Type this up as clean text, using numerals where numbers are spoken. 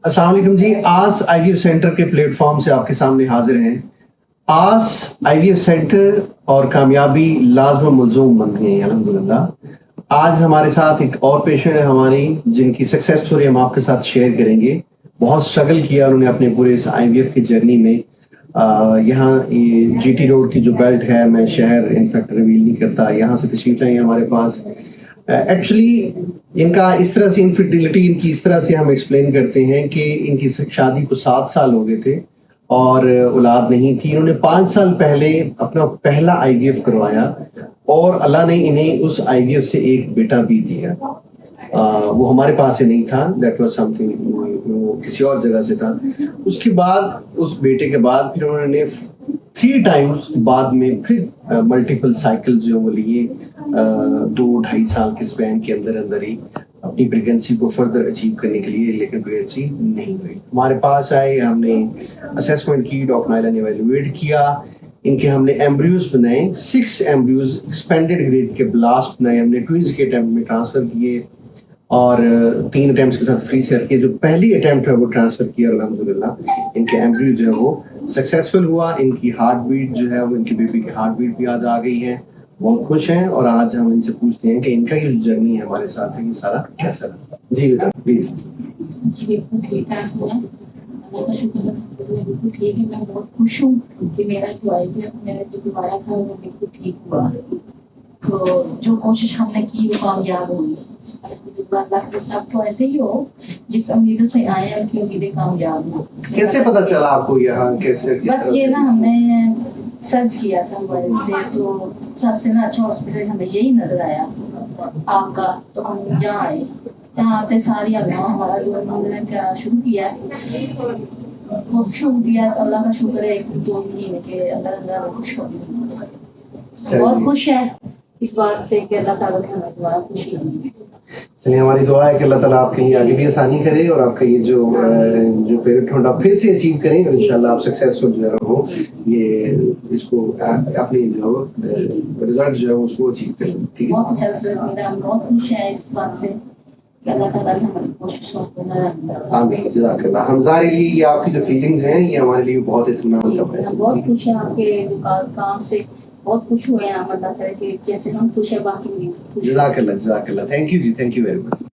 अस्सलाम वालेकुम जी। आस IVF centre के प्लेटफॉर्म से आपके सामने हाजिर हैं। आस आईवीएफ सेंटर और कामयाबी लाज़िम मुलज़ूम बन गई है अल्हम्दुलिल्लाह। आज हमारे साथ एक और पेशेंट है हमारी, जिनकी सक्सेस स्टोरी हम आपके साथ शेयर करेंगे। बहुत स्ट्रगल किया उन्होंने अपने पूरे इस आईवीएफ की जर्नी में। यहाँ ये जीटी रोड की जो बेल्ट है, मैं शहर इनफैक्ट रिवील नहीं करता, यहाँ से तशरीफ लाई हमारे पास। एक्चुअली इनका इस तरह से इनफर्टिलिटी इनकी इस तरह से हम एक्सप्लेन करते हैं कि इनकी शादी को 7 साल हो गए थे और औलाद नहीं थी। इन्होंने 5 साल पहले अपना पहला आईवीएफ करवाया और अल्लाह ने इन्हें उस आईवीएफ से एक बेटा भी दिया। वो हमारे पास से नहीं था, दैट वाज समथिंग, वो किसी और जगह से था। उसके बाद उस बेटे के बाद फिर उन्होंने 3 टाइम्स बाद में फिर मल्टीपल साइकिल जो वो लिए 2-2.5 साल के स्पैन के अंदर ही अपनी प्रेगनेंसी को फर्दर अचीव करने के लिए, लेकिन प्रेगनेंसी नहीं हुई। हमारे पास आए, हमने असेसमेंट की, डॉक्टर नाइला ने एवेलुएट किया, इनके हमने एम्ब्रियोज बनाए, 6 एम्ब्रियोज एक्सपेंडेड ग्रेड के ब्लास्ट बनाए, हमने ट्विंस के अटेम्प्ट में ट्रांसफर किए और 3 अटेम्प्ट्स के साथ फ्री सेट किए। जो पहली अटेम्प्ट है वो ट्रांसफर किया, अल्हम्दुलिल्लाह इनके एम्ब्रियो जो है वो सक्सेसफुल हुआ। इनकी हार्ट बीट जो है वो, इनकी बेबी की हार्ट बीट भी आज आ गई है, बहुत खुश हैं। और आज हम इनसे पूछते हैं कि इनका ये जर्नी है हमारे साथ है, ये सारा कैसा रहा। जी बेटा प्लीज। बिल्कुल ठीक ठाक हुआ, अल्लाह का शुक्र है, बिल्कुल ठीक है। मैं बहुत खुश हूँ कि मेरा जो आईवीएफ मैंने जो करवाया था वो बिल्कुल ठीक हुआ। तो जो कोशिश हमने की वो कामयाब हुई। अल्लाह के सब तो ऐसे ही हो, जिस उम्मीदों से आए उनकी उम्मीदें कामयाब हो। कैसे पता चला आपको यहाँ, कैसे बस ये ना हमने सर्च किया था मोबाइल से, तो सबसे ना अच्छा हॉस्पिटल हमें यही नजर आया आपका, तो हम यहाँ आए। यहाँ आते सारी हमारा जो उन्होंने क्या शुरू किया कोर्स शुरू किया, तो अल्लाह का शुक्र है 1-2 महीने के अंदर अंदर खुश हो गई। बहुत खुश है इस बात से कि अल्लाह ताला ने हमें दुआ खुशी दी। चलिए, हमारी दुआ है कि अल्लाह ताला आपके लिए आगे भी आसानी करे और आपका ये जो पेरेंटहुड आप फिर से अचीव करें और इंशाल्लाह आप सक्सेसफुल जो है वो ये इसको अपनी जो रिजल्ट जो है उसको अचीव करें। ठीक है, बहुत अच्छा रिजल्ट मिला, हम बहुत खुश हैं इस बात से कि अल्लाह ताला ने हमारी कोशिशों को नज़र। आमीन, जज़ाकल्लाह। हमारे लिए ये आपकी जो फीलिंग्स हैं ये हमारे लिए बहुत इत्मीनान का बायस है। बहुत खुश हैं आपके दुकान काम से, बहुत खुश हुए हैं। हम अल्लाह करे कि जैसे हम खुश हैं बाकी भी खुश। जज़ाकल्लाह, जज़ाकल्लाह। थैंक यू जी, थैंक यू वेरी मच।